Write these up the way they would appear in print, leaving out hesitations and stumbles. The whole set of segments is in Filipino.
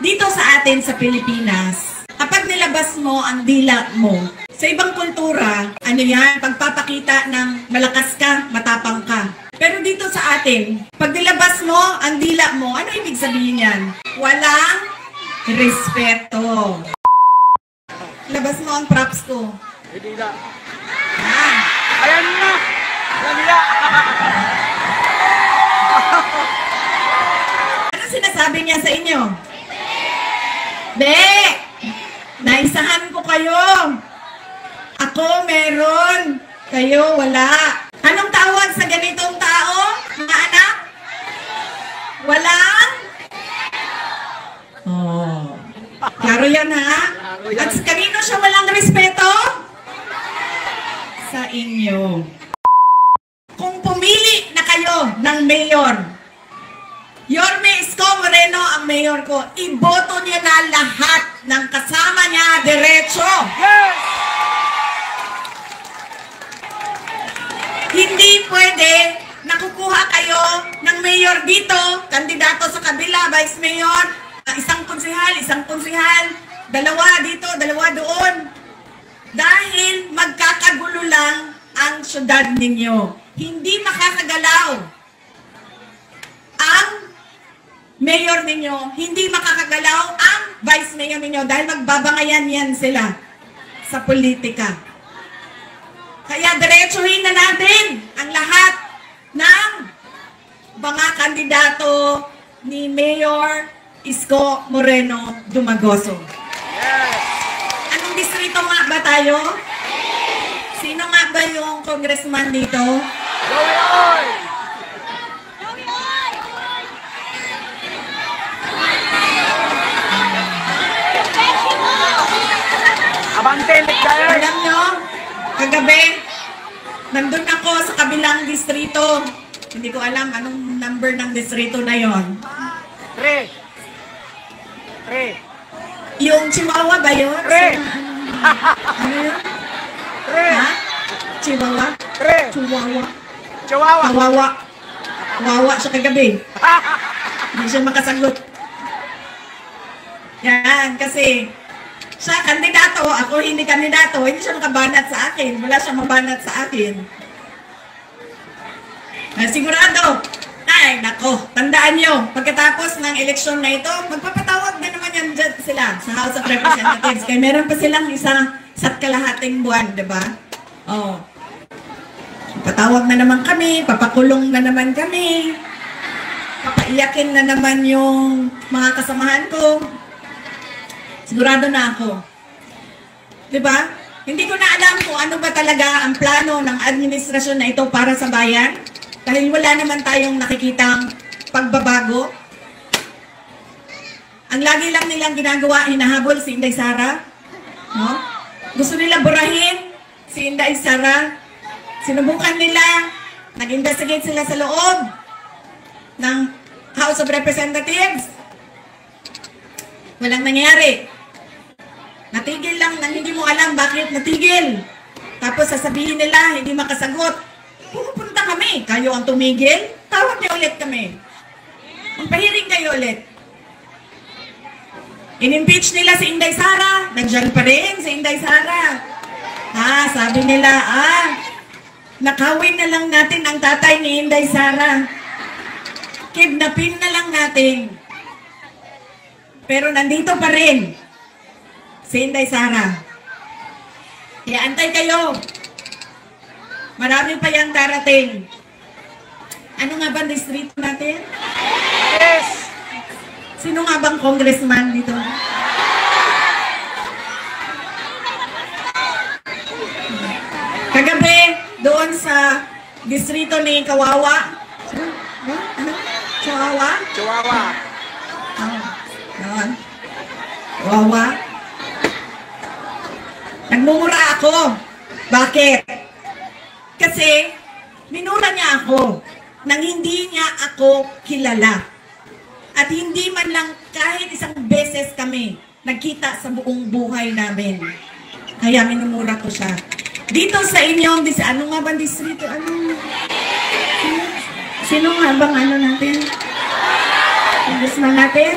Dito sa atin sa Pilipinas, kapag nilabas mo ang dila mo, sa ibang kultura, ano yan, pagpapakita ng malakas ka, matapang ka. Pero dito sa atin, pag nilabas mo ang dila mo, ano ibig sabihin yan? Walang respeto. Labas mo ang props ko. Hindi na. Ah. Ayan na! Ayan na! Ano sinasabi niya sa inyo? Be! Naisahan ko kayo! Ako meron! Kayo wala! Anong tawag sa ganitong tao, mga anak? Walang? Oh. Klaro yan ha? At kanino siya walang respeto? Sa inyo. Kung pumili na kayo ng mayor, Yorme Isko Moreno ang mayor ko, iboto niya na lahat ng kasama niya diretso. Yes! Hindi pwede nakukuha kayo ng mayor dito, kandidato sa kabila, vice mayor, isang konsehal, dalawa dito, dalawa doon. Dahil magkakagulo lang ang syudad ninyo. Hindi makakagalaw ang mayor ninyo, hindi makakagalaw ang vice mayor ninyo dahil magbabangayan yan sila sa politika. Kaya diretsuhin na natin ang lahat ng mga kandidato ni Mayor Isko Moreno Dumagoso. Yes! Anong distrito nga ba tayo? Sino nga ba yung congressman dito? Joey Oy! Abante, Nick! Alam nyo, kagabi, nandun ako sa kabilang distrito. Hindi ko alam anong number ng distrito na yon. 3. Yung Chihuahua ba yun? Ano yun? 3. Ha? Chihuahua? 3. Chihuahua. Chihuahua. Kawawa. Kawawa siya kagabi. Hindi siya makasagot. Yan, kasi siya kandidato, ako hindi kandidato, hindi siya makabanat sa akin. Wala siya mabanat sa akin. Sigurado. Ay, nako, tandaan nyo, pagkatapos ng eleksyon na ito, magpapatawag na naman yan dyan sila sa House of Representatives. Kaya meron pa silang isang kalahating buwan, diba? Oh. Patawag na naman kami, papakulong na naman kami, papaiyakin na naman yung mga kasamahan ko. Sigurado na ako. Diba? Hindi ko na alam kung ano ba talaga ang plano ng administrasyon na ito para sa bayan. Dahil wala naman tayong nakikitang pagbabago. Ang lagi lang nilang ginagawa, hinahabol si Inday Sara. No? Gusto nila burahin si Inday Sara. Sinubukan nila, nag-investigate sila sa loob ng House of Representatives. Walang nangyari. Natigil lang, hindi mo alam bakit natigil. Tapos sasabihin nila, hindi makasagot. Pupunta kami. Kayo ang tumigil, tawag niyo ulit kami. Magpahiring kayo ulit. In-impeach nila si Inday Sara. Nandiyan pa rin si Inday Sara. Sabi nila, nakawin na lang natin ang tatay ni Inday Sara. Kidnapin na lang natin. Pero nandito pa rin si Inday Sara. Kaya antay kayo. Marami pa yung darating. Ano nga ba distrito natin? Yes! Sino nga bang congressman dito? Kagabi, doon sa distrito ni Kawawa. Ano? Chihuahua? Chihuahua. Doon. Kawawa. Nagmumura ako. Bakit? Kasi, minura niya ako nang hindi niya ako kilala. At hindi man lang kahit isang beses kami nagkita sa buong buhay namin. Kaya minumura ko siya. Dito sa inyong, ano nga bang distrito? Sino nga bang natin? Congressman natin?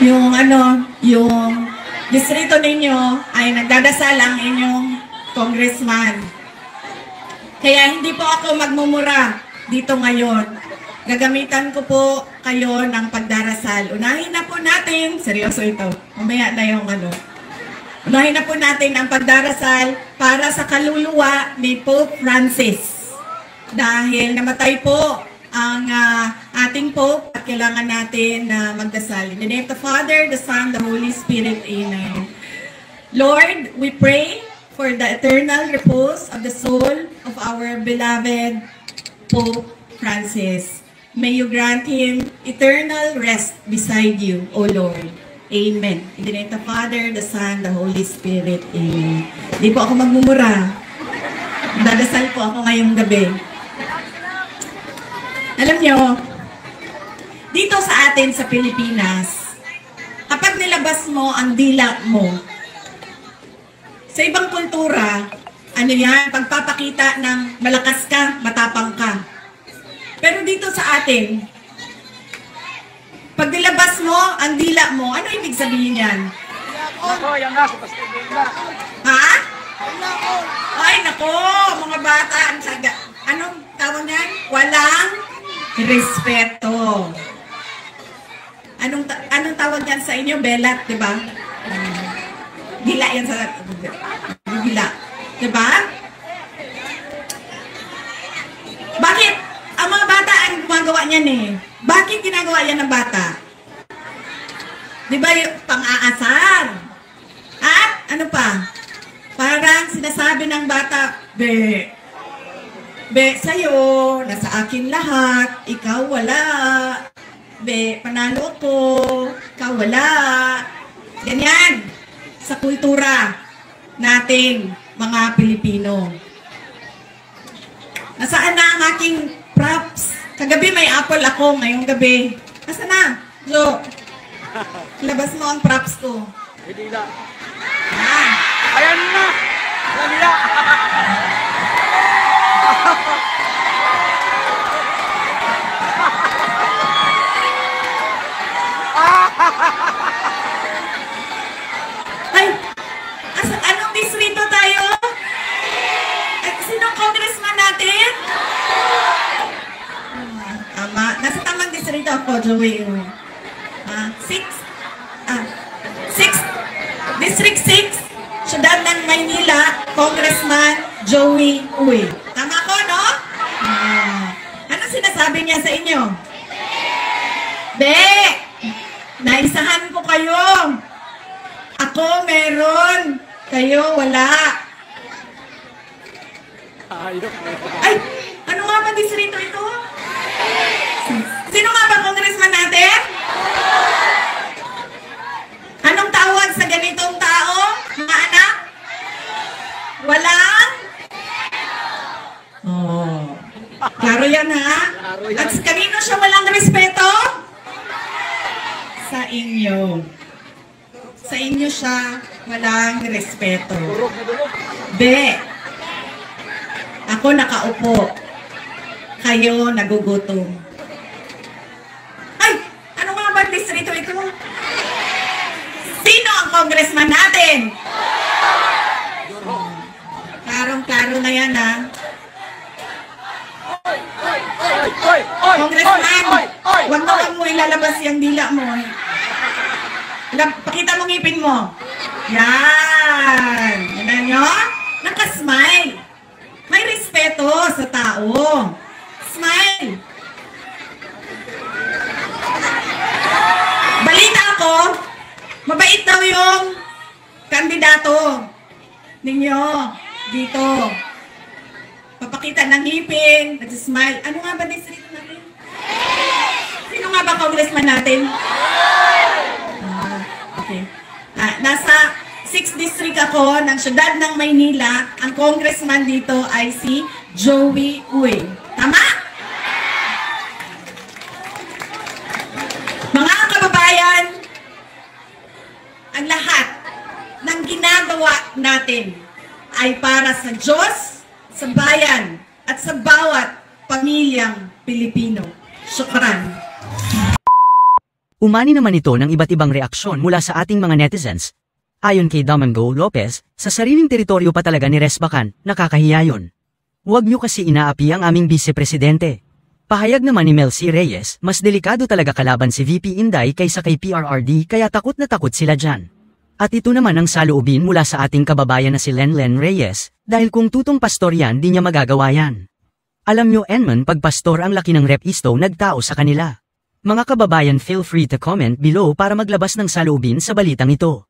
yung distrito ninyo ay nagdadasal ang inyong congressman. Kaya hindi po ako magmumura dito ngayon. Gagamitan ko po kayo ng pagdarasal. Unahin na po natin, seryoso ito, mamaya na yung unahin na po natin ang pagdarasal para sa kaluluwa ni Pope Francis. Dahil namatay po ang ating Pope at kailangan natin na magdasal. In the name of the Father, the Son, the Holy Spirit. Amen. Lord, we pray for the eternal repose of the soul of our beloved Pope Francis. May you grant him eternal rest beside you, O Lord. Amen. In the name of the Father, the Son, the Holy Spirit. Amen. Hindi po ako magmumura. Dadasal po ako ngayong gabi. Alam nyo, dito sa atin sa Pilipinas, kapag nilabas mo ang dila mo, sa ibang kultura, pagpapakita ng malakas ka, matapang ka. Pero dito sa atin, pag nilabas mo ang dila mo, ano ibig sabihin yan? Ako, yan nga, sa pastibila. Ha? Ay, nako, mga bata, anong tawag yan? Walang respeto. Anong tawag yan sa inyo? Belat, di ba? Dila yan sa... Dila. Di ba? Bakit? Ang mga bata ang gumagawa niyan eh. Bakit ginagawa yan ng bata? Di ba yung pang-aasar? At ano pa? Parang sinasabi ng bata, Be, sa'yo, nasa akin lahat, ikaw wala. Be, panalo ko, ikaw wala. Ganyan, sa kultura nating mga Pilipino. Nasaan na ang aking props? Kagabi may apple ako, ngayong gabi. Nasaan na? Jo, labas mo ang props ko. Hindi na. Ah. Ayan na! Ayan na! Ay! Anong distrito tayo? Sinong congressman natin? Tama. Nasa tamang distrito ako, Joey. 6? District 6? Siyudad ng Maynila, Congressman Joey Uy. Tama ko, no? Ano sinasabi niya sa inyo? Be! Naisahan ko kayo. Ako meron. Kayo wala. Ay! Ano nga ba distrito ito? Sino nga ba congressman natin? Anong tawag sa ganitong tao? Mga anak? Walang? Oh. Klaro yan ha? At kanino siya walang respeto? Sa inyo. Sa inyo siya walang respeto. Be, ako nakaupo. Kayo nagugutom. Ay! Ano nga ba distrito ito? Sino ang congressman natin? Klarong-klaro na yan, ha? Congressman, huwag mo ilalabas yung dila mo. Pakita mo ngipin mo. Yan. Yan nyo? Nakasmile. May respeto sa tao. Smile. Balita ko, mabait daw yung kandidato ninyo dito. Papakita ng ngipin, nagsismile. Ano nga ba distrito natin? Sino nga ba congressman natin? Okay. Nasa 6th district ako ng siyudad ng Maynila. Ang congressman dito ay si Joey Uy. Tama? Mga kababayan, ang lahat ng ginagawa natin ay para sa Diyos, sa bayan, at sa bawat pamilyang Pilipino. Syukran. Umani naman ito ng iba't ibang reaksyon mula sa ating mga netizens. Ayon kay Domingo Lopez, sa sariling teritoryo pa talaga ni Resbacan, nakakahiya yun. Huwag niyo kasi inaapi ang aming vice-presidente. Pahayag naman ni Mel C. Reyes, mas delikado talaga kalaban si VP Inday kaysa kay PRRD kaya takot na takot sila dyan. At ito naman ang saloobin mula sa ating kababayan na si Lenlen Reyes, dahil kung tutong pastor yan di niya magagawa yan. Alam nyo Enman pag pastor ang laki ng rep isto nagtao sa kanila. Mga kababayan feel free to comment below para maglabas ng saloobin sa balitang ito.